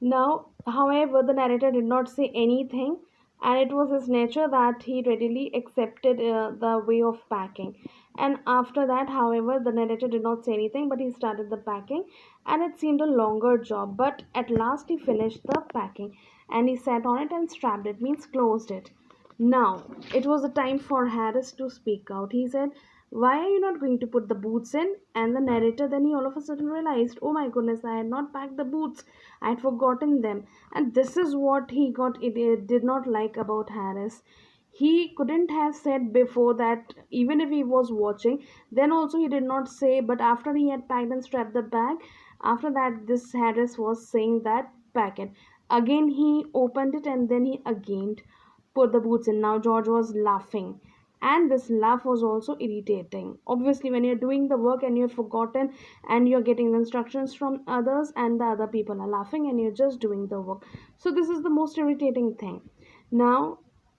Now, however, the narrator did not say anything, and it was his nature that he readily accepted the way of packing. And after that, however, the narrator did not say anything, but he started the packing, and it seemed a longer job. But at last, he finished the packing, and he sat on it and strapped it, means closed it. Now, it was the time for Harris to speak out. He said, "Why are you not going to put the boots in?" And the narrator, then he all of a sudden realized, "Oh my goodness, I had not packed the boots. I had forgotten them." And this is what he did not like about Harris. He couldn't have said before that, even if he was watching, then also he did not say, but after he had packed and strapped the bag, after that, this Harris was saying that pack it. Again, he opened it and then he again put the boots in. Now George was laughing, and this laugh was also irritating. Obviously, when you're doing the work and you've forgotten and you're getting instructions from others, and the other people are laughing and you're just doing the work, so this is the most irritating thing. Now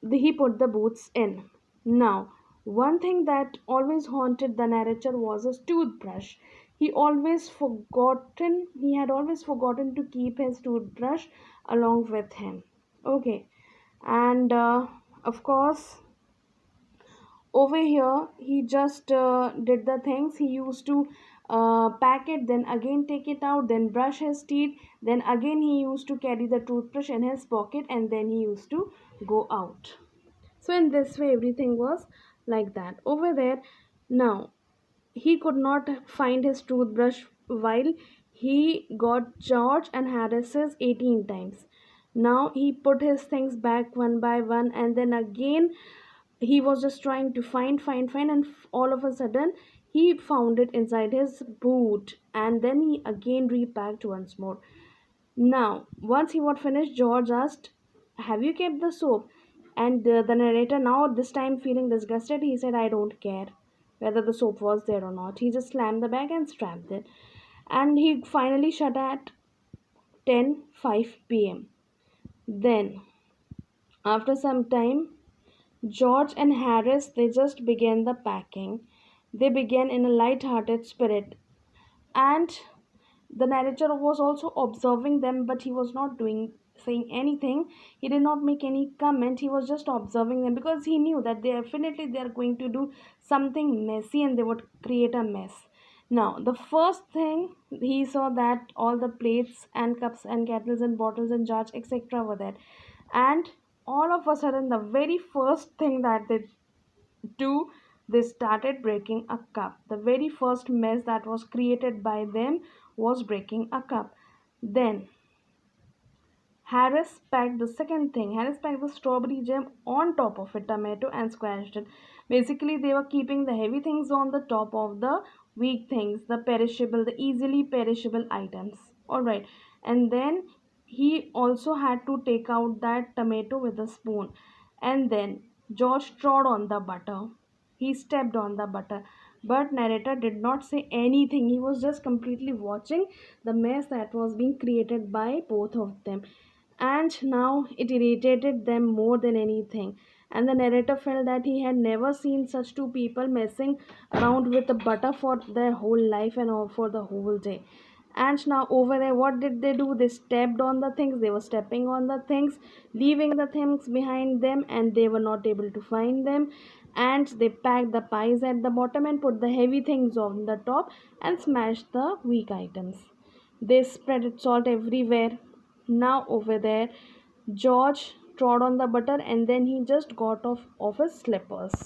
he put the boots in. Now, one thing that always haunted the narrator was his toothbrush. He had always forgotten to keep his toothbrush along with him. Okay, and of course, over here he just did the things. He used to pack it, then again take it out, then brush his teeth, then again he used to carry the toothbrush in his pocket, and then he used to go out. So in this way everything was like that over there. Now he could not find his toothbrush while he got George and Harris's 18 times. Now he put his things back one by one, and then again he was just trying to find, and all of a sudden he found it inside his boot, and then he again repacked once more. Now, once he was finished, George asked, "Have you kept the soap?" And the narrator, now this time feeling disgusted, he said, "I don't care whether the soap was there or not." He just slammed the bag and strapped it. And he finally shut at 10:05 p.m. Then, after some time, George and Harris, they just began the packing. They began in a light-hearted spirit, and the narrator was also observing them, but he was not doing saying anything. He did not make any comment. He was just observing them because he knew that they are going to do something messy and they would create a mess. Now, the first thing he saw that all the plates and cups and kettles and bottles and jars etc. were there, and all of a sudden, the very first thing that they do, they started breaking a cup. The very first mess that was created by them was breaking a cup. Then Harris packed the second thing. Harris packed the strawberry jam on top of a tomato and squashed it. Basically, they were keeping the heavy things on the top of the weak things, the perishable, the easily perishable items. Alright. And then he also had to take out that tomato with a spoon. And then George trod on the butter. He stepped on the butter. But narrator did not say anything. He was just completely watching the mess that was being created by both of them. And now it irritated them more than anything. And the narrator felt that he had never seen such two people messing around with the butter for their whole life and all for the whole day. And now over there, what did they do? They stepped on the things, they were stepping on the things, leaving the things behind them, and they were not able to find them. And they packed the pies at the bottom and put the heavy things on the top and smashed the weak items. They spread salt everywhere. Now over there, George trod on the butter and then he just got off of his slippers.